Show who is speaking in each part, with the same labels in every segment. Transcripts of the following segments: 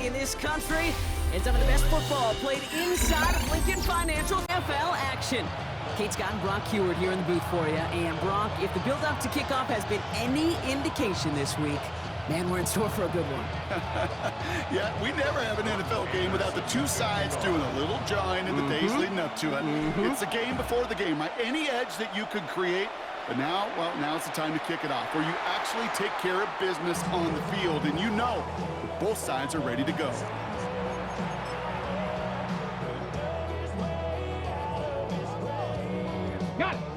Speaker 1: in this country, and some of the best football played inside of Lincoln Financial NFL action. Kate Scott and Brock Heward here in the booth for you. And Brock, if the build-up to kickoff has been any indication this week, man, we're in store for a good one.
Speaker 2: Yeah, we never have an NFL game without the two sides doing a little jawing in the days leading up to it. It's a game before the game. Any edge that you could create, but now, well, now's the time to kick it off, where you actually take care of business on the field, and you know both sides are ready to go.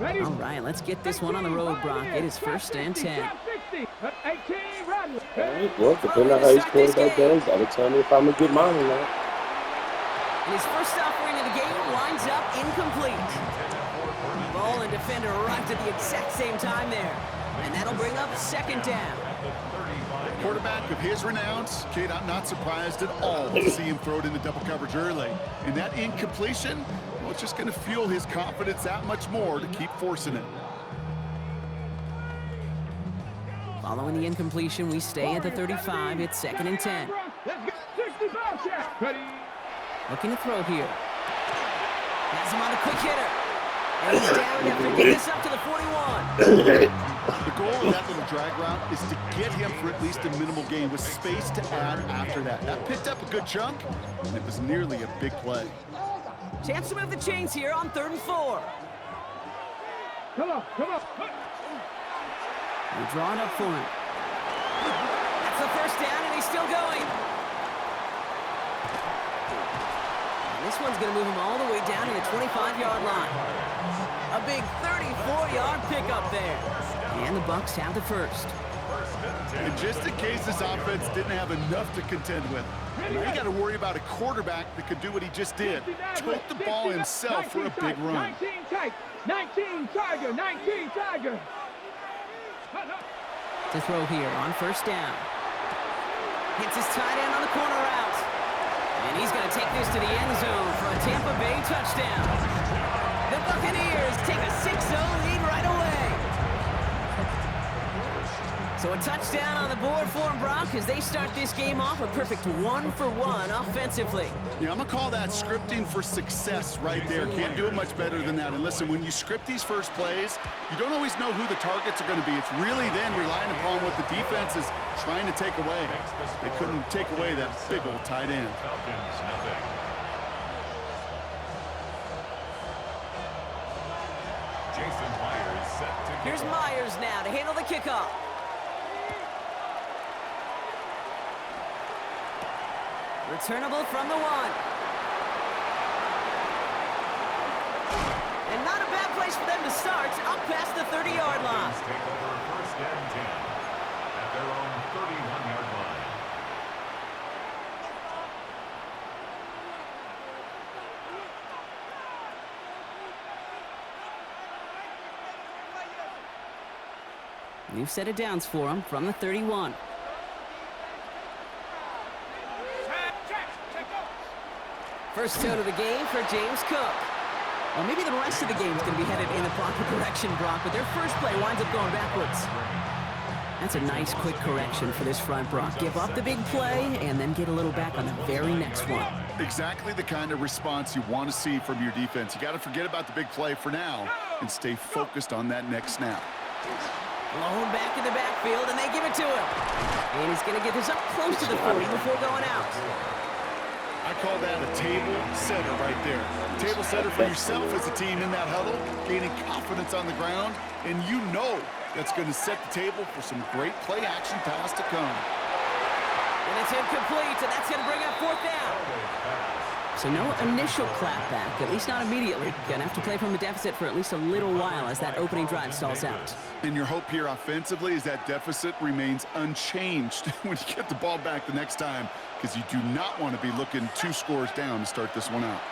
Speaker 1: All right, let's get this one on the road, Brock. It is 1st and 10.
Speaker 3: All right, well, depending on how he's quarterback goes, that'll tell me if I'm going to get mine or not.
Speaker 1: His first offering of the game winds up incomplete. Ball and defender arrived at the exact same time there. And that'll bring up 2nd down.
Speaker 2: Quarterback of his renowns, Kate, I'm not surprised at all to see him throw it into double coverage early. And that incompletion, well, it's just going to fuel his confidence that much more to keep forcing it.
Speaker 1: Following the incompletion, we stay at the 35. It's 2nd and 10. Looking to throw here. Has him on a quick hitter. And he's down after getting this up to the 41.
Speaker 2: The goal of that little drag route is to get him for at least a minimal gain with space to add after that. That picked up a good chunk, and it was nearly a big play.
Speaker 1: Chance to move the chains here on 3rd and 4.
Speaker 3: Come on.
Speaker 1: We're drawing up for him. That's the 1st down, and he's still going. And this one's going to move him all the way down to the 25-yard line. A big 34-yard pickup there. And the Bucs have the 1st.
Speaker 2: And just in case this offense didn't have enough to contend with, now you got to worry about a quarterback that could do what he just did. Tote the ball himself for a big run.
Speaker 3: 19 Tiger.
Speaker 1: To throw here on 1st down. Hits his tight end on the corner route. And he's going to take this to the end zone for a Tampa Bay touchdown. The Buccaneers take a 6-0 lead right away. So a touchdown on the board for them, Brock, as they start this game off a perfect 1-for-1 offensively.
Speaker 2: Yeah, I'm going to call that scripting for success right there. Can't do it much better than that. And listen, when you script these first plays, you don't always know who the targets are going to be. It's really then relying upon what the defense is trying to take away. They couldn't take away that big old tight end.
Speaker 1: Here's Myers now to handle the kickoff. Returnable from the 1. And not a bad place for them to start, up past the 30-yard line.
Speaker 4: Take over 1st and 10 at their own 31-yard line.
Speaker 1: New set of downs for him from the 31. First out of the game for James Cook. Well, maybe the rest of the game is going to be headed in the proper direction, Brock, but their first play winds up going backwards. That's a nice, quick correction for this front, Brock. Give up the big play and then get a little back on the very next one.
Speaker 2: Exactly the kind of response you want to see from your defense. You got to forget about the big play for now and stay focused on that next snap.
Speaker 1: Blown back in the backfield, and they give it to him. And he's going to get this up close to the 40 before going out.
Speaker 2: I call that a table setter right there. Table setter for yourself as a team in that huddle, gaining confidence on the ground, and you know that's going to set the table for some great play action pass to come.
Speaker 1: And it's incomplete, and that's going to bring up 4th down. So no initial clapback, at least not immediately. Going to have to play from a deficit for at least a little while as that opening drive stalls out.
Speaker 2: And your hope here offensively is that deficit remains unchanged when you get the ball back the next time, because you do not want to be looking 2 scores down to start this one out.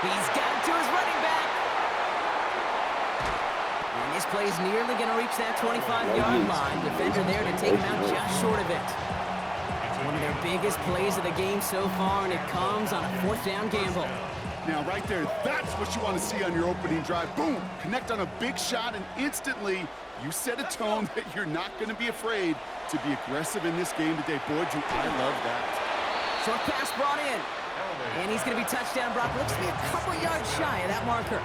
Speaker 1: He's got it to his running back. And this play is nearly going to reach that 25-yard line. Defender there to take him out just short of it. One of their biggest plays of the game so far, and it comes on a 4th down gamble.
Speaker 2: Now, right there, that's what you want to see on your opening drive. Boom! Connect on a big shot, and instantly you set a tone that you're not going to be afraid to be aggressive in this game today. Boy, do I love that.
Speaker 1: Short pass brought in. And he's going to be touchdown. Brock looks to be a couple yards shy of that marker.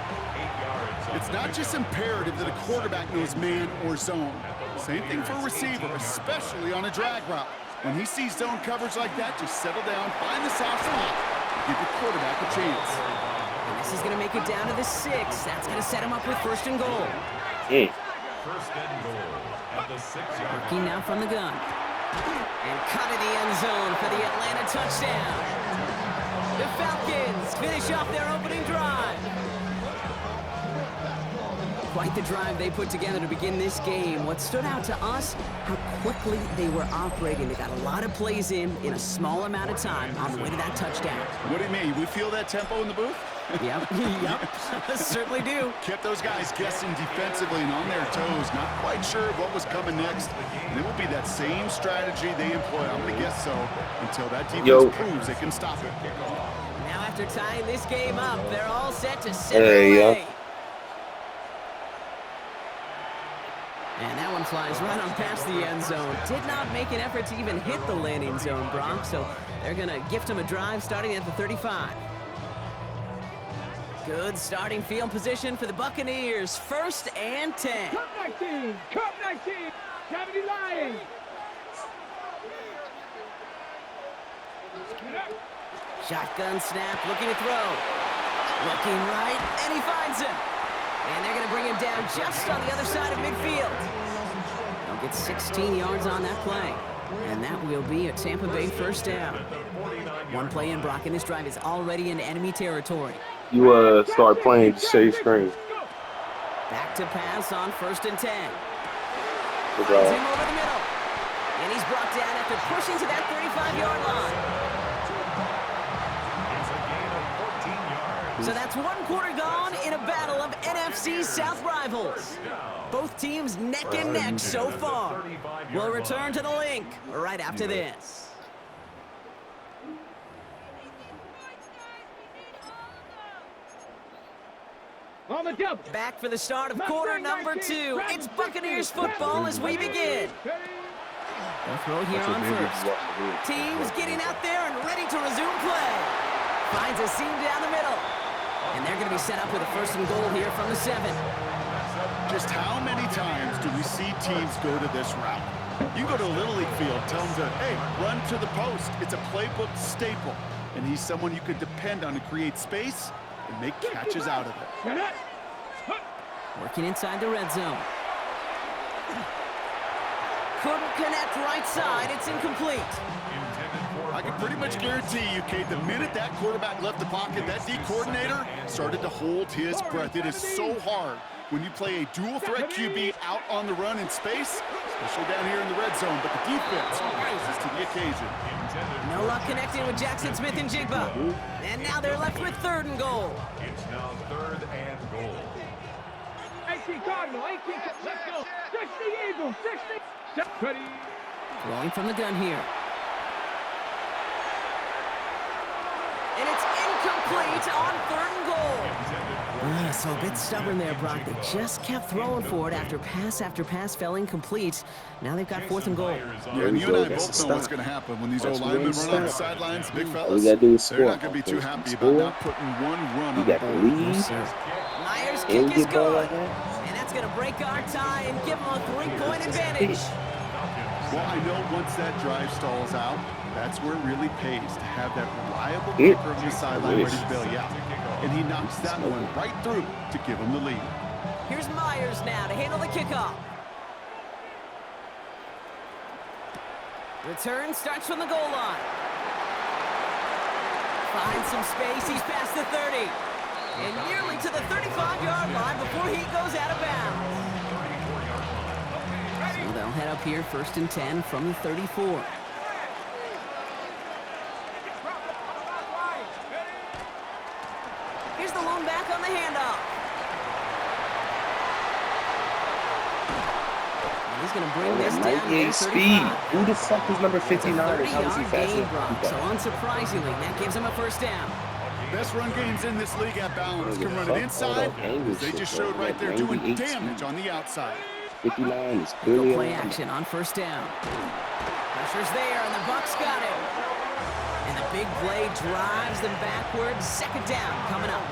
Speaker 2: It's not just imperative that a quarterback knows man or zone. Same thing for a receiver, especially on a drag route. When he sees zone coverage like that, just settle down, find the soft spot, give your quarterback a chance.
Speaker 1: And this is going to make it down to the 6. That's going to set him up with first and goal.
Speaker 4: First and goal at the 6-yard line.
Speaker 1: Working now from the gun. And cut in the end zone for the Atlanta touchdown. The Falcons finish off their opening drive. Quite the drive they put together to begin this game. What stood out to us, how quickly they were operating. They got a lot of plays in a small amount of time on the way to that touchdown.
Speaker 2: What do you mean? We feel that tempo in the booth?
Speaker 1: Yep, certainly do.
Speaker 2: Kept those guys guessing defensively and on their toes, not quite sure of what was coming next. And it will be that same strategy they employ, I'm going to guess so, until that defense proves they can stop it.
Speaker 1: Now after tying this game up, they're all set to send it away. And that one flies right on past the end zone. Did not make an effort to even hit the landing zone, Brock, so they're going to gift him a drive starting at the 35. Good starting field position for the Buccaneers. First and 10.
Speaker 5: Cup 19, Cup 19, Cavity Lions.
Speaker 1: Shotgun snap, looking to throw. Looking right, and he finds him. And they're going to bring him down just on the other side of midfield. They'll get 16 yards on that play. And that will be a Tampa Bay first down. One play in, Brock, and this drive is already in enemy territory.
Speaker 3: You start playing, just share your screen.
Speaker 1: Back to pass on first and 10.
Speaker 3: Good
Speaker 1: Finds
Speaker 3: job.
Speaker 1: him over the middle. And he's brought down after pushing to that 35-yard line. So that's one quarter gone in a battle of NFC South rivals. Both teams neck and neck so far. We'll return to the link right after this.
Speaker 5: On the double.
Speaker 1: Back for the start of quarter number 2. It's Buccaneers football as we begin. They'll throw here on first. Teams getting out there and ready to resume play. Finds a seam down the middle. And they're going to be set up with a first and goal here from the 7.
Speaker 2: Just how many times do we see teams go to this route? You go to a Little League field, tell them to, hey, run to the post. It's a playbook staple. And he's someone you could depend on to create space and make catches out of it.
Speaker 1: Working inside the red zone. Couldn't connect right side. It's incomplete.
Speaker 2: I can pretty much guarantee you, Kate, the minute that quarterback left the pocket, that D coordinator started to hold his breath. It is so hard when you play a dual-threat QB out on the run in space, especially down here in the red zone, but the defense rises to the occasion.
Speaker 1: No luck connecting with Jackson Smith and Jigba. And now they're left with third and goal.
Speaker 4: It's now third and goal.
Speaker 5: 18 Cardinal, 18, let's go. 60 Eagles, 60. Ready.
Speaker 1: Throwing from the gun here. And it's incomplete on third and goal. So a bit stubborn there, Brock. They just kept throwing for it after pass fell incomplete. Now they've got fourth and goal.
Speaker 2: Yeah, and you and I both know what's going to happen when these old linemen run on the sidelines, big fellas.
Speaker 3: All we gotta do is
Speaker 2: They're
Speaker 3: score.
Speaker 2: not going to be too happy about not putting one run on
Speaker 3: You
Speaker 2: the
Speaker 3: got the
Speaker 2: board.
Speaker 3: lead.
Speaker 1: Myers'
Speaker 3: And
Speaker 1: kick is
Speaker 3: get ball
Speaker 1: good.
Speaker 3: like that.
Speaker 1: And that's going to break our tie and give them a 3-point advantage.
Speaker 2: Well, I know once that drive stalls out, that's where it really pays to have that reliable kicker on the sideline ready to bail you out. And he knocks that one right through to give him the lead.
Speaker 1: Here's Myers now to handle the kickoff. Return starts from the goal line. Finds some space. He's past the 30. And nearly to the 35-yard line before he goes out of bounds. So they'll head up here first and 10 from the 34. Here's the lone back on the handoff. And he's going to bring this down to
Speaker 3: 98 speed. Who the fuck is number 59?
Speaker 1: It's a
Speaker 3: How is he
Speaker 1: 30-yard
Speaker 3: faster?
Speaker 1: gain, Brock. So unsurprisingly, that gives him a first down.
Speaker 2: Best run games in this league at balance. Can run it inside, as they just showed right there, doing damage on the outside.
Speaker 3: 59 is
Speaker 1: Go
Speaker 3: clearly
Speaker 1: play
Speaker 3: on.
Speaker 1: action on first down. Pressure's there, and the Bucs got it. And the big play drives them backwards. Second down coming up.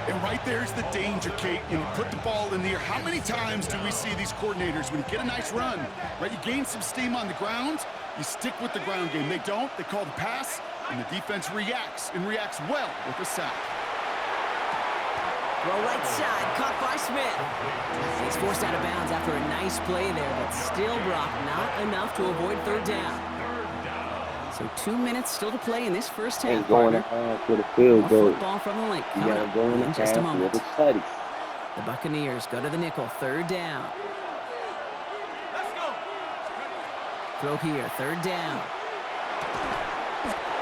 Speaker 2: And right there's the danger, Kate. You put the ball in the air. How many times do we see these coordinators, when you get a nice run, right, you gain some steam on the ground, you stick with the ground game. They don't. They call the pass, and the defense reacts, and reacts well with a sack.
Speaker 1: Throw right side, caught by Smith. He's forced out of bounds after a nice play there, but still, Brock, not enough to avoid third down. So 2 minutes still to play in this first half.
Speaker 3: Ain't going to half with a field goal.
Speaker 1: Football from the link.
Speaker 3: You
Speaker 1: Coming
Speaker 3: gotta
Speaker 1: up
Speaker 3: go in
Speaker 1: in
Speaker 3: the
Speaker 1: just a
Speaker 3: half
Speaker 1: moment.
Speaker 3: with a study.
Speaker 1: The Buccaneers go to the nickel, third down. Throw here, third down.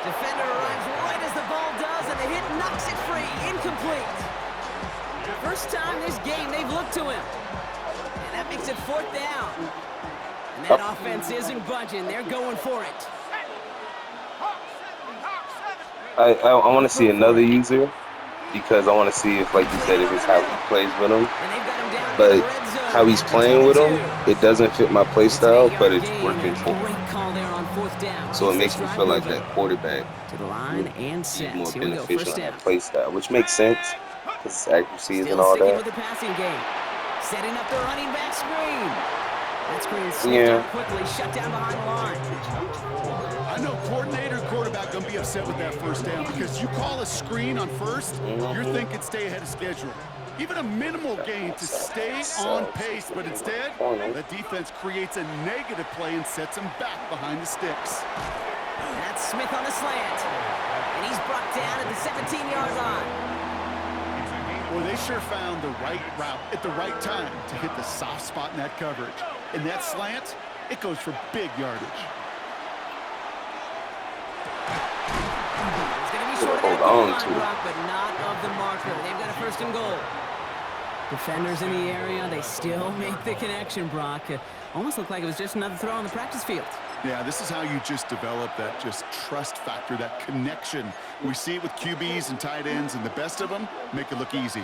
Speaker 1: Defender arrives right as the ball does, and the hit knocks it free. Incomplete. First time this game they've looked to him. And that makes it fourth down. And that offense isn't budging. They're going for it.
Speaker 3: I want to see another user because I want to see if, like you said, if it's how he plays with him.
Speaker 1: And they've got him down
Speaker 3: But
Speaker 1: in the red zone.
Speaker 3: how he's playing with him, it doesn't fit my play style, but it's working for me.
Speaker 1: Great call there on fourth down.
Speaker 3: So it makes me feel like that quarterback
Speaker 1: To the line and
Speaker 3: is
Speaker 1: set.
Speaker 3: more
Speaker 1: Here we go,
Speaker 3: beneficial
Speaker 1: first
Speaker 3: in
Speaker 1: down.
Speaker 3: that play style, which makes sense because accuracy and
Speaker 1: Still
Speaker 3: all
Speaker 1: sticking with
Speaker 3: that.
Speaker 1: the passing game. Setting up the running back screen. That screen slipped
Speaker 3: Yeah.
Speaker 1: out quickly, shut down behind the line.
Speaker 2: I know coordinator and quarterback going to be upset with that first down because you call a screen on first, you're thinking stay ahead of schedule. Even a minimal gain to stay on pace, but instead, the defense creates a negative play and sets them back behind the sticks.
Speaker 1: That's Smith on the slant. And he's brought down at the 17-yard line.
Speaker 2: Boy, they sure found the right route at the right time to hit the soft spot in that coverage. And that slant, it goes for big yardage.
Speaker 1: It's going to be short of
Speaker 3: Hold
Speaker 1: that goal
Speaker 3: on
Speaker 1: line,
Speaker 3: to it.
Speaker 1: Brock, but not of the marker. They've got a first and goal. Defenders in the area, they still make the connection, Brock. Almost looked like it was just another throw on the practice field.
Speaker 2: Yeah, this is how you just develop that just trust factor, that connection. We see it with QBs and tight ends, and the best of them make it look easy.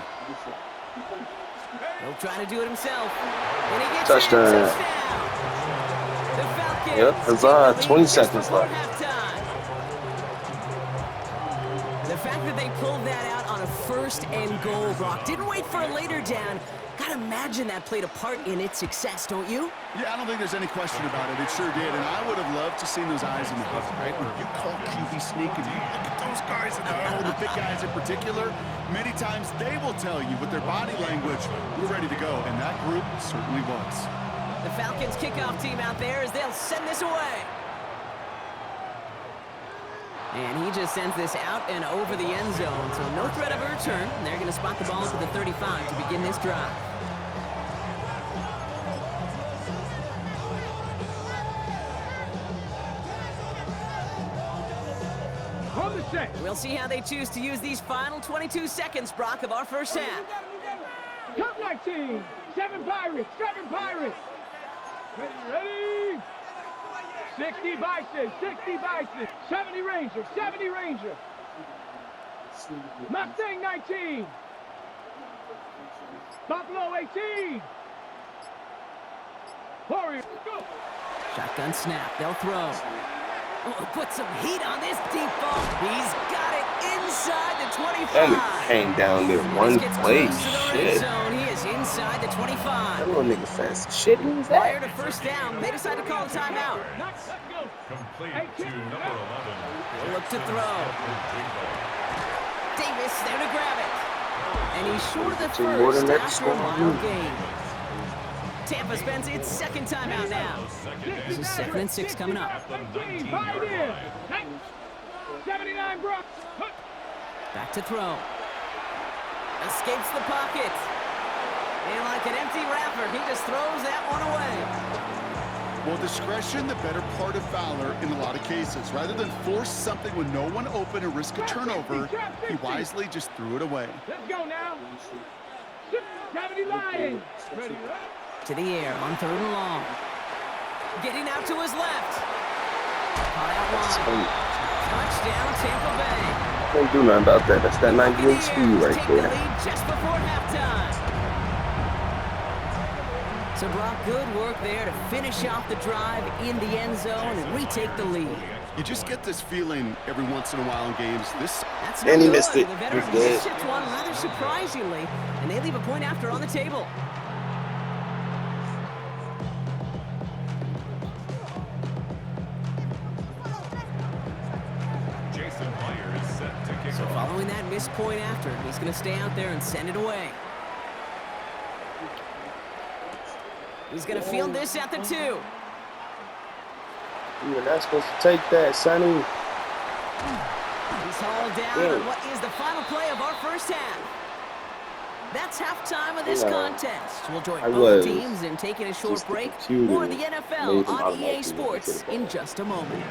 Speaker 1: He'll try to do it himself. And he gets
Speaker 3: Touchdown.
Speaker 1: it. Touchdown. The Falcons
Speaker 3: Yep,
Speaker 1: take
Speaker 3: huzzah.
Speaker 1: the lead
Speaker 3: 20
Speaker 1: just
Speaker 3: seconds
Speaker 1: before
Speaker 3: left.
Speaker 1: halftime. The fact that they pulled that out on a first and goal, Brock, didn't wait for a later down. Gotta imagine that played a part in its success, don't you?
Speaker 2: Yeah, I don't think there's any question about it. It sure did, and I would have loved to see those eyes in the huddle, right? When you call QB sneak and you look at those guys in the huddle, the big guys in particular, many times they will tell you with their body language, we're ready to go, and that group certainly was.
Speaker 1: The Falcons kickoff team out there as they'll send this away. And he just sends this out and over the end zone, so no threat of a return. They're going to spot the ball to the 35 to begin this drive.
Speaker 5: Hold the set.
Speaker 1: We'll see how they choose to use these final 22 seconds, Brock, of our first half.
Speaker 5: Come 19. 7 Pirates. 7 Pirates. Ready? 60 Bison. 60 Bison. 70 Ranger. 70 Ranger. Mustang 19. Buffalo 18. Warriors. Go.
Speaker 1: Shotgun snap. They'll throw. Oh, put some heat on this deep ball. He's got it inside the 25.
Speaker 3: That nigga came down there one
Speaker 1: Gets
Speaker 3: play.
Speaker 1: close to the red
Speaker 3: Shit.
Speaker 1: zone. He is inside the 25.
Speaker 3: That little nigga fast. Shit, who was
Speaker 1: Prior
Speaker 3: that?
Speaker 1: to first down, they decide to call a timeout.
Speaker 5: Let's go.
Speaker 4: Complete to number 11.
Speaker 1: They'll look to throw. Davis there to grab it. And he's short of the
Speaker 3: Two more
Speaker 1: first
Speaker 3: than that
Speaker 1: after a
Speaker 3: score.
Speaker 1: wild game. Tampa spends its second timeout now. This is 2nd and 6 coming up.
Speaker 5: 19. 5 in. 79 Brooks.
Speaker 1: Back to throw. Escapes the pocket. And like an empty wrapper, he just throws that one away.
Speaker 2: Well, discretion, the better part of valor in a lot of cases. Rather than force something with no one open and risk a turnover, he wisely just threw it away.
Speaker 5: Let's go now. 70 Lions. Ready,
Speaker 1: To the air on 3rd and long. Getting out to his left. Caught out wide. Touchdown, Tampa Bay.
Speaker 3: Can't do nothing about that. That's that 98 speed right
Speaker 1: Take the
Speaker 3: there.
Speaker 1: lead just before halftime. So, Brock, good work there to finish off the drive in the end zone and retake the lead.
Speaker 2: You just get this feeling every once in a while in games.
Speaker 1: That's
Speaker 3: And he
Speaker 1: no
Speaker 3: missed
Speaker 1: good.
Speaker 3: it.
Speaker 1: The
Speaker 3: He's
Speaker 1: veterans
Speaker 3: dead.
Speaker 1: shipped one rather surprisingly, and they leave a point after on the table.
Speaker 4: Jason Myers is set to kick
Speaker 1: So
Speaker 4: off.
Speaker 1: following that missed point after, he's going to stay out there and send it away. He's going to field this at the 2.
Speaker 3: You were not supposed to take that, Sonny.
Speaker 1: He's hauled down on what is the final play of our first half. That's halftime of this contest. We'll join both teams in taking a short break. More of the NFL on EA Sports in just a moment.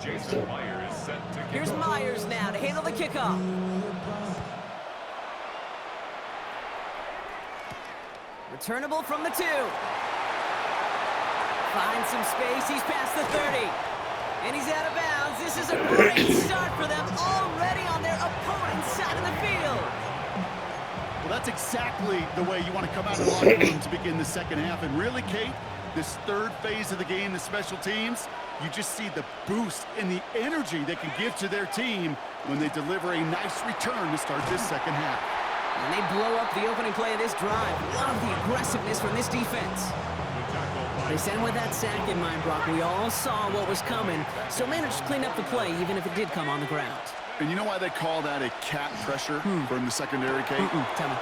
Speaker 4: Jason Myers is set to kick
Speaker 1: Here's
Speaker 4: off.
Speaker 1: Myers now to handle the kickoff. Returnable from the 2. Finds some space. He's past the 30. And he's out of bounds. This is a great start for them, already on their opponent's side of the field.
Speaker 2: Well, that's exactly the way you want to come out of the locker room to begin the second half. And really, Kate, this third phase of the game, the special teams, you just see the boost and the energy they can give to their team when they deliver a nice return to start this second half.
Speaker 1: And they blow up the opening play of this drive. Love the aggressiveness from this defense. They sent with that sack in mind, Brock. We all saw what was coming, so managed to clean up the play, even if it did come on the ground.
Speaker 2: And you know why they call that a cat pressure from the secondary, Kate?
Speaker 1: Tell me.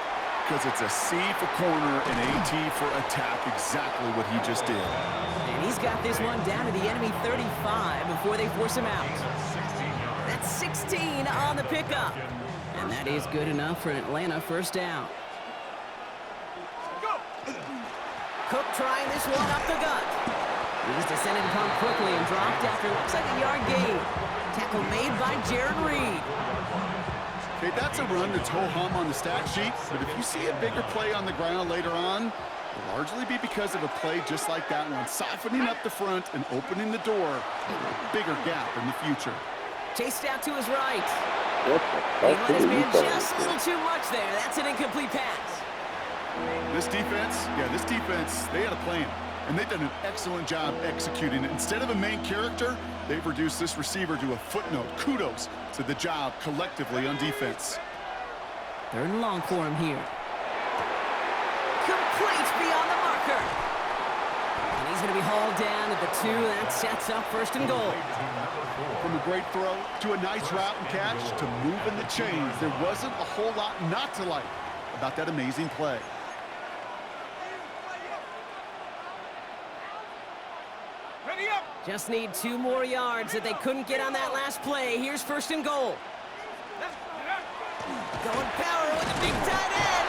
Speaker 2: Because it's a C for corner and AT for attack, exactly what he just did.
Speaker 1: And he's got this one down to the enemy 35 before they force him out. That's 16 on the pickup. And that is good enough for an Atlanta first down. Cook trying this one up the gut. He's descended upon quickly and dropped after looks like a yard gain. Tackle made by Jared Reed.
Speaker 2: Okay, that's a run that's ho-hum on the stat sheet, but if you see a bigger play on the ground later on, it'll largely be because of a play just like that one, softening up the front and opening the door to a bigger gap in the future.
Speaker 1: Chased out to his right.
Speaker 3: What
Speaker 1: He
Speaker 3: the
Speaker 1: let his man
Speaker 3: fuck?
Speaker 1: just a little too much there. That's an incomplete pass.
Speaker 2: This defense, they had a plan, and they've done an excellent job executing it. Instead of a main character, they've reduced this receiver to a footnote. Kudos to the job collectively on defense.
Speaker 1: 3rd and long for him here. Complete beyond the marker. And he's going to be hauled down at the 2. That sets up 1st and goal.
Speaker 2: From a great throw to a nice route and catch to moving the chains, there wasn't a whole lot not to like about that amazing play.
Speaker 1: Just need 2 more yards that they couldn't get on that last play. Here's 1st and goal. Going power with a big tight end.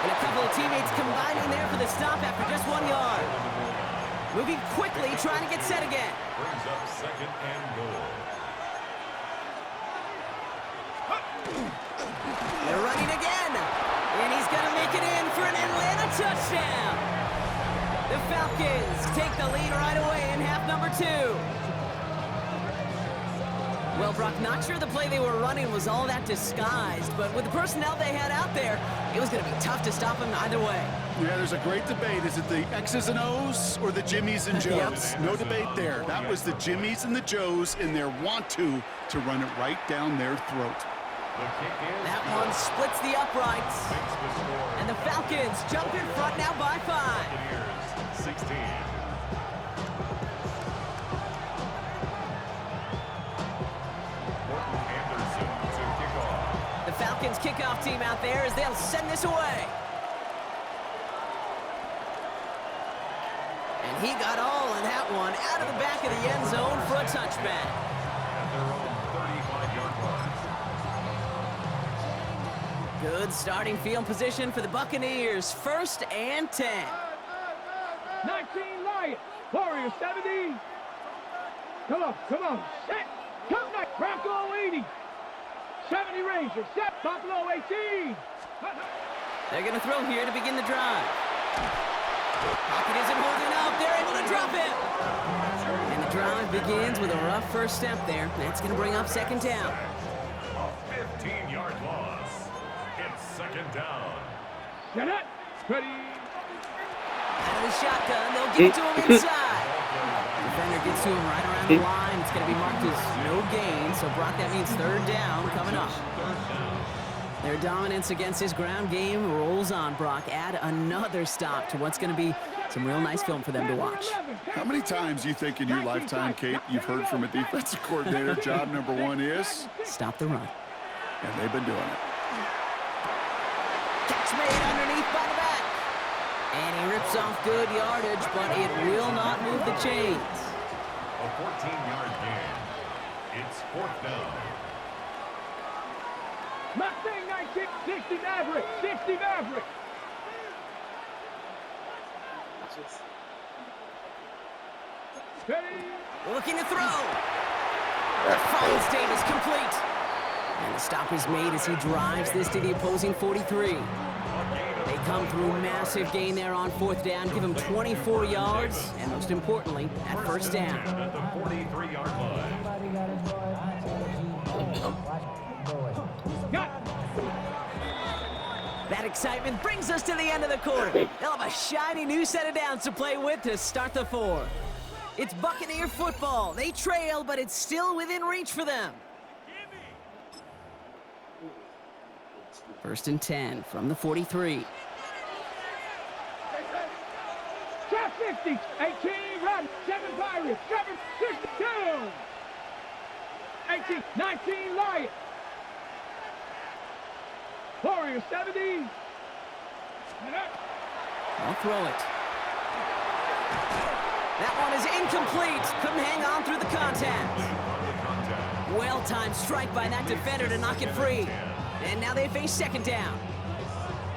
Speaker 1: And a couple of teammates combining there for the stop after just 1 yard. Moving quickly, trying to get set again.
Speaker 4: Brings up 2nd and goal.
Speaker 1: They're running again. And he's going to make it in for an Atlanta touchdown. The Falcons take the lead right away in half number 2. Well, Brock, not sure the play they were running was all that disguised, but with the personnel they had out there, it was going to be tough to stop them either way.
Speaker 2: Yeah, there's a great debate. Is it the X's and O's or the Jimmies and Joes? No debate there. That was the Jimmies and the Joes in their want-to run it right down their throat.
Speaker 1: That one splits the uprights. And the Falcons jump in front now by 5.
Speaker 4: 16.
Speaker 1: The Falcons kickoff team out there as they'll send this away. And he got all of that one out of the back of the end zone for a touchback.
Speaker 4: At their own 35-yard line.
Speaker 1: Good starting field position for the Buccaneers. 1st and 10.
Speaker 5: 19 Lions. Warriors 70. Come on. Set. Come back. Bronco 80. 70 70 Rangers, set Buffalo 18.
Speaker 1: They're going to throw here to begin the drive. Pocket isn't holding up. They're able to drop it. And the drive begins with a rough first step there. That's going to bring up second down.
Speaker 4: A 15-yard loss. It's second down.
Speaker 5: Set it. Ready.
Speaker 1: Out of the shotgun, they'll give it to him inside. Defender gets to him right around the line. It's going to be marked as no gain. So, Brock, that means third down coming up. Their dominance against his ground game rolls on, Brock. Add another stop to what's going to be some real nice film for them to watch.
Speaker 2: How many times do you think in your lifetime, Kate, you've heard from a defensive coordinator, job number one is?
Speaker 1: Stop the run.
Speaker 2: And they've been doing it.
Speaker 1: Catch made underneath by the back. And he rips off good yardage, but it will not move the chains.
Speaker 4: A 14-yard gain. It's fourth down.
Speaker 5: Mustang 19, 60 Maverick, 60 Maverick. Ready.
Speaker 1: Looking to throw. Finds Davis complete. And the stop is made as he drives this to the opposing 43. They come through massive gain there on fourth down, give him 24 yards, and most importantly, at first down.
Speaker 4: At the 43-yard line.
Speaker 1: That excitement brings us to the end of the quarter. They'll have a shiny new set of downs to play with to start the fourth. It's Buccaneer football. They trail, but it's still within reach for them. First and 10 from the 43.
Speaker 5: Top 50, 18, run, 7 Pirates, 7, 62. 18, 19, Lion. Warrior 70.
Speaker 1: I'll throw it. That one is incomplete. Couldn't hang on through the contact. Well-timed strike by that defender to knock it free. And now they face second down.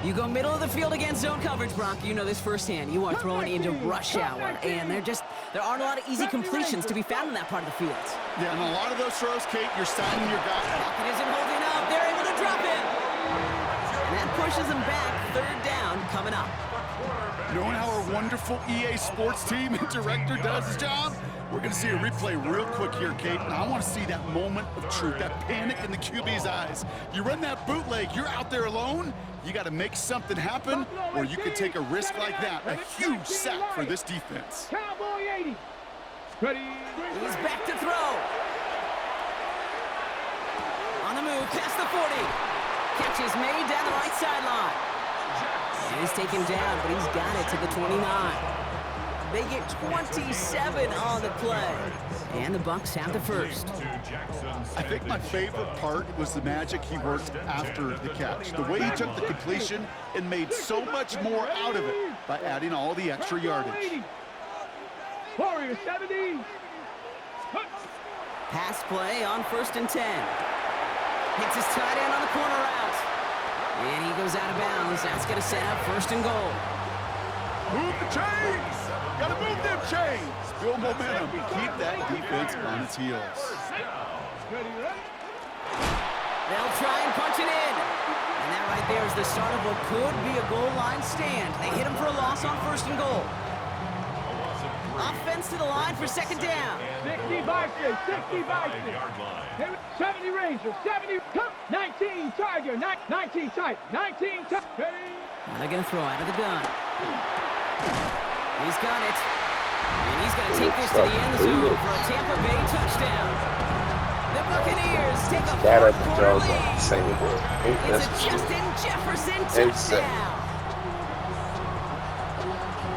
Speaker 1: You go middle of the field against zone coverage, Brock. You know this firsthand. You are throwing into rush hour. And there aren't a lot of easy completions to be found in that part of the field.
Speaker 2: Yeah, and a lot of those throws, Kate, you're signing your guy.
Speaker 1: Pocket isn't holding up. They're able to drop it. And that pushes them back. Third down coming up.
Speaker 2: Knowing how our wonderful EA Sports team and director does his job, we're going to see a replay real quick here, Kate. And I want to see that moment of truth, that panic in the QB's eyes. You run that bootleg, you're out there alone. You got to make something happen, or you could take a risk like that. A huge sack for this defense.
Speaker 5: Cowboy 80. Ready.
Speaker 1: He's back to throw. On the move, past the 40. Catch is made down the right sideline. And he's taken down, but he's got it to the 29. They get 27 on the play. And the Bucs have the first.
Speaker 2: I think my favorite part was the magic he worked after the catch. The way he took the completion and made so much more out of it by adding all the extra yardage.
Speaker 5: Warrior 70.
Speaker 1: Pass play on first and 10. Hits his tight end on the corner route. And he goes out of bounds. That's going to set up first and goal.
Speaker 2: Move the chains! Gotta move them chains! Build momentum. Keep that defense on its heels.
Speaker 1: They'll try and punch it in. And that right there is the start of what could be a goal line stand. They hit him for a loss on first and goal. Offense to the line for second down.
Speaker 5: 60 Vikings, 60 Vikings. 70 Rangers, 70, 19 Tiger, 19 Tiger, 19 Tiger.
Speaker 1: Now they're going to throw out of the gun. He's got it. And he's going to take this to the end zone for a Tampa Bay touchdown. The Buccaneers take a fourth-quarter lead. It's a Justin Jefferson touchdown.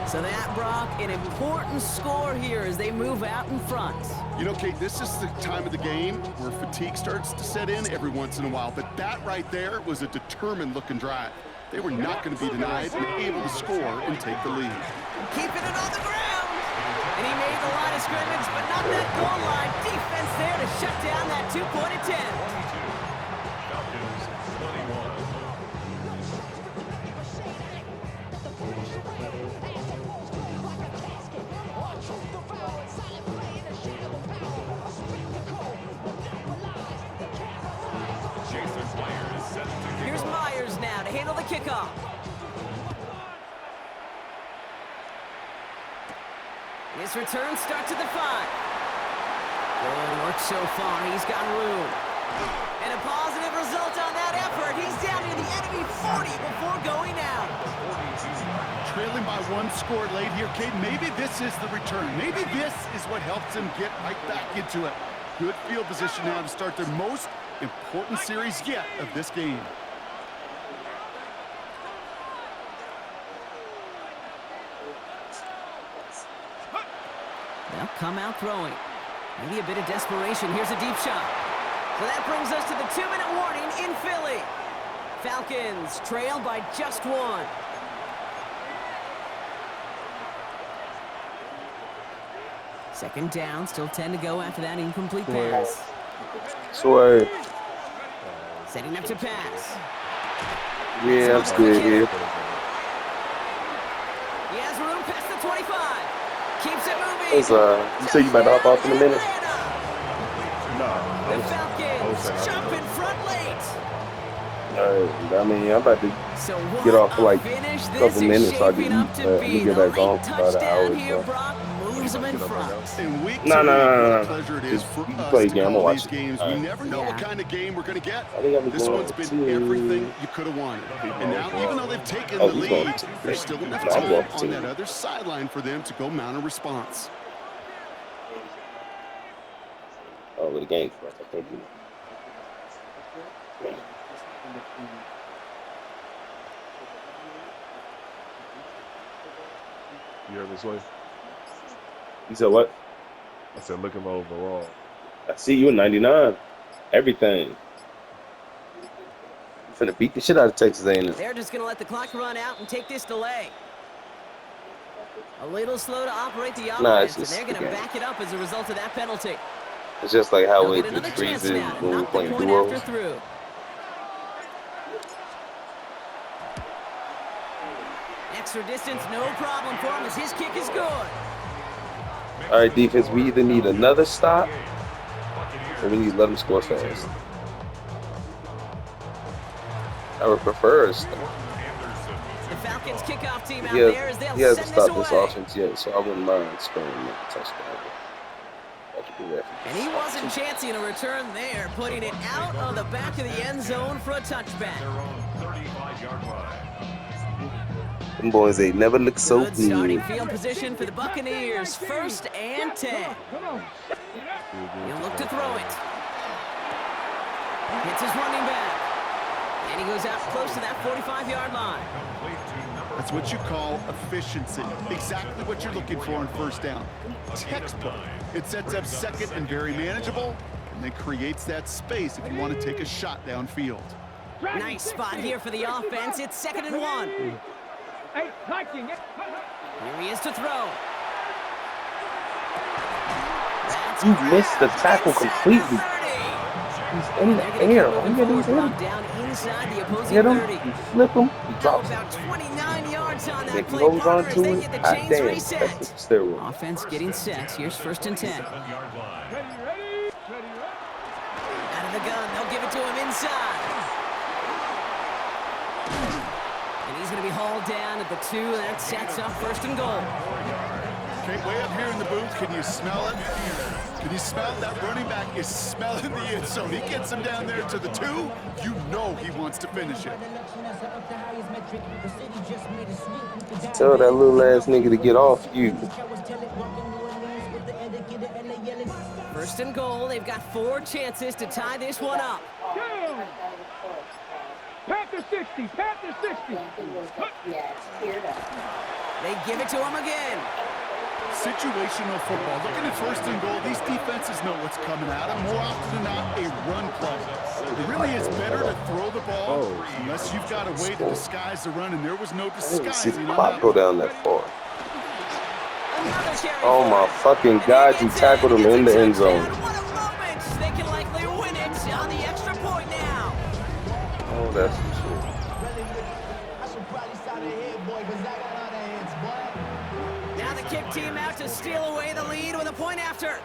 Speaker 1: So that, Brock, an important score here as they move out in front.
Speaker 2: You know, Kate, this is the time of the game where fatigue starts to set in every once in a while. But that right there was a determined-looking drive. They were not going to be denied and able to score and take the lead.
Speaker 1: Keeping it on the ground. And he made the line of scrimmage, but not that goal line. Defense there to shut down that two-point attempt.
Speaker 4: Falcons 21. Jason
Speaker 1: handle the kickoff. His return starts at the 5. Good work so far. He's got room. And a positive result on that effort. He's down near the enemy 40 before going out.
Speaker 2: Trailing by 1 score late here, Cade. Maybe this is the return. Maybe this is what helps them get right back into it. Good field position now to start their most important series yet of this game.
Speaker 1: They'll come out throwing. Maybe a bit of desperation. Here's a deep shot. So that brings us to the 2-minute warning in Philly. Falcons trail by just 1. Second down, still 10 to go after that incomplete pass.
Speaker 3: Swear.
Speaker 1: Setting up to pass.
Speaker 3: Yeah, I'm still here.
Speaker 1: He has room past the 25. Keeps it moving.
Speaker 3: You say you about to hop off in a minute?
Speaker 1: The Falcons jump in front late.
Speaker 3: I mean, I'm about to get off for like a couple minutes so I can eat, but we get back on for about an hour or so. No. Just you play a game. I'm gonna watch it.
Speaker 2: We never know what kind of game we're going to get.
Speaker 3: I think I'm
Speaker 2: This one's been everything you could have wanted. And now, even though they've taken the lead, there's still enough time on that other sideline for them to go mount a response.
Speaker 3: Oh, with the game first, I think.
Speaker 6: You heard me say?
Speaker 3: You said what?
Speaker 6: I said, look at my overall.
Speaker 3: I see you in 99. Everything. You finna beat the shit out of Texas A&M.
Speaker 1: They're just going to let the clock run out and take this delay. A little slow to operate the offense, and they're going to back it up as a result of that penalty.
Speaker 3: It's just like how it
Speaker 1: another chance
Speaker 3: freezes
Speaker 1: now to
Speaker 3: when we're
Speaker 1: knock the
Speaker 3: playing
Speaker 1: point
Speaker 3: duos.
Speaker 1: after through. Extra distance, no problem for him as his kick is good.
Speaker 3: All right, defense, we either need another stop or we need to let them score fast. I would prefer a stop.
Speaker 1: The Falcons kickoff team out there as they'll
Speaker 3: he hasn't
Speaker 1: send this
Speaker 3: stopped this
Speaker 1: away.
Speaker 3: offense yet, so I wouldn't mind scoring a touchdown.
Speaker 1: And he wasn't chancing a return there, putting it out of the back of the end zone for a touchback.
Speaker 3: Them boys, they never look so
Speaker 1: Good starting
Speaker 3: good.
Speaker 1: field position for the Buccaneers. 1st and 10. He'll look to throw it. Hits his running back. And he goes out close to that 45-yard line.
Speaker 2: That's what you call efficiency. Exactly what you're looking for on 1st down. Textbook. It sets up 2nd and very manageable, and then creates that space if you want to take a shot downfield.
Speaker 1: Nice spot here for the offense. It's 2nd and 1. Here he is to throw.
Speaker 3: You missed the tackle completely. He's in the air. Look at these him.
Speaker 1: Down inside the opposing
Speaker 3: Hit him.
Speaker 1: 30.
Speaker 3: You flip him. He drops him.
Speaker 1: About 29 yards on that
Speaker 3: If he
Speaker 1: play.
Speaker 3: holds on
Speaker 1: Partners,
Speaker 3: to
Speaker 1: they
Speaker 3: it,
Speaker 1: get the
Speaker 3: hot
Speaker 1: chains
Speaker 3: damn.
Speaker 1: reset.
Speaker 3: That's the steroid.
Speaker 1: Offense getting set. Here's 1st and 10. Out of the gun. They'll give it to him inside. And he's going to be hauled down at the 2. And that sets up 1st and goal.
Speaker 2: Okay, way up here in the booth, can you smell it? Can you smell that running back is smelling the end zone? He gets him down there to the 2. You know he wants to finish it.
Speaker 3: Tell that little ass nigga to get off you.
Speaker 1: 1st and goal. They've got 4 chances to tie this one up.
Speaker 5: Panther 60, Panther 60.
Speaker 1: They give it to him again.
Speaker 2: Situational football. Looking at 1st and goal, these defenses know what's coming at them. More often than not, a run play. It really is better to throw the ball unless you've got a way to disguise the run, and there was no
Speaker 3: I didn't see
Speaker 2: disguising
Speaker 3: the
Speaker 2: on
Speaker 3: clock
Speaker 2: that.
Speaker 3: go down that far.
Speaker 1: Another carry
Speaker 3: Oh
Speaker 1: for
Speaker 3: my
Speaker 1: it.
Speaker 3: fucking
Speaker 1: And
Speaker 3: God,
Speaker 1: he
Speaker 3: you
Speaker 1: gets
Speaker 3: tackled
Speaker 1: it.
Speaker 3: him in the end
Speaker 1: It's a
Speaker 3: zone.
Speaker 1: touchdown. What a moment. They can likely win it on the extra point now.
Speaker 3: Oh, that's some shit.
Speaker 1: Now the kick team out to steal away the lead with a point after.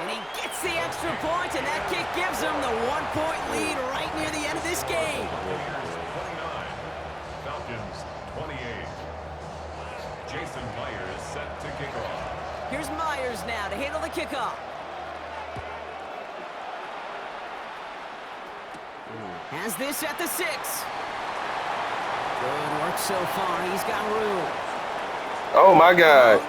Speaker 1: And he gets gets the extra point, and that kick gives them the 1-point lead right near the end of this game.
Speaker 4: Falcons 28. Jason Myers set to kick off.
Speaker 1: Here's Myers now to handle the kickoff. Has this at the 6. Good work so far. He's got room.
Speaker 3: Oh, my God.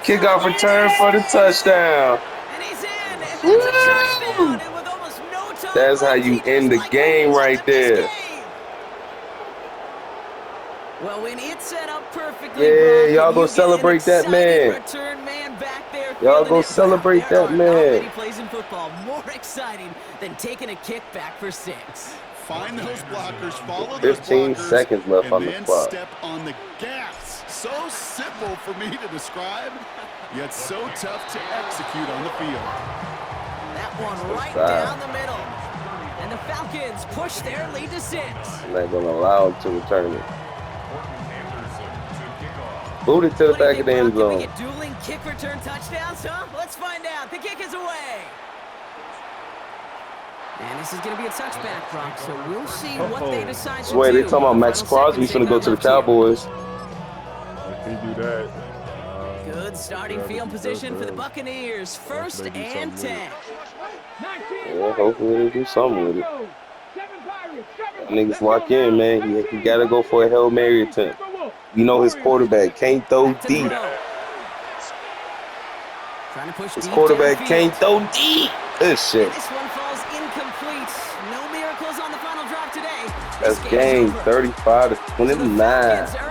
Speaker 3: Kickoff return for the touchdown.
Speaker 1: And he's in. And that's a touchdown. And with almost no time
Speaker 3: That's how
Speaker 1: left,
Speaker 3: you
Speaker 1: he
Speaker 3: end the
Speaker 1: just
Speaker 3: game right
Speaker 1: won this
Speaker 3: there.
Speaker 1: game. Well, when it's set up perfectly,
Speaker 3: Yeah,
Speaker 1: Brock,
Speaker 3: y'all
Speaker 1: and
Speaker 3: go
Speaker 1: you get
Speaker 3: celebrate
Speaker 1: an
Speaker 3: that man.
Speaker 1: exciting return man back there
Speaker 3: Y'all
Speaker 1: feeling
Speaker 3: go
Speaker 1: it.
Speaker 3: celebrate
Speaker 1: There
Speaker 3: that
Speaker 1: are not
Speaker 3: man.
Speaker 1: many plays in football more exciting than taking a kick back for 6.
Speaker 2: Find those blockers, follow those
Speaker 3: 15
Speaker 2: blockers,
Speaker 3: seconds left
Speaker 2: and
Speaker 3: on the
Speaker 2: then
Speaker 3: clock.
Speaker 2: step on the gas. So simple for me to describe, yet so tough to execute on the field.
Speaker 1: That one right
Speaker 3: Inside.
Speaker 1: down the middle. And the Falcons push their lead to 6.
Speaker 3: I'm not going to allow him to return it.
Speaker 4: Anderson to kick off.
Speaker 3: Boot it to the
Speaker 1: What do you
Speaker 3: back of
Speaker 1: think,
Speaker 3: the end
Speaker 1: Brock? Can we
Speaker 3: zone.
Speaker 1: get dueling kick return touchdowns, huh? Let's find out. The kick is away. And this is going to be a touchback, Brock, so we'll see what they decide to
Speaker 3: Wait,
Speaker 1: do.
Speaker 3: they talking about Max Crosby's going to go to the Cowboys.
Speaker 6: If he do that,
Speaker 1: Good starting field position for the Buccaneers. First
Speaker 6: They do
Speaker 1: and
Speaker 6: something
Speaker 1: 10.
Speaker 5: 19
Speaker 3: Yeah, hopefully they do something with it.
Speaker 5: 7 Pirates, 7.
Speaker 3: Niggas
Speaker 5: Let's
Speaker 3: lock
Speaker 5: go
Speaker 3: in,
Speaker 5: now.
Speaker 3: man. He got to go for a Hail Mary attempt. You know his quarterback can't throw
Speaker 1: Back to
Speaker 3: deep.
Speaker 1: throw. Trying to push
Speaker 3: His
Speaker 1: deep
Speaker 3: quarterback
Speaker 1: downfield.
Speaker 3: can't throw deep. Good shit.
Speaker 1: This one falls incomplete. No miracles on the final drive today.
Speaker 3: That's
Speaker 1: This game's
Speaker 3: game
Speaker 1: over.
Speaker 3: 35 to
Speaker 1: So the
Speaker 3: 29.
Speaker 1: Falcons are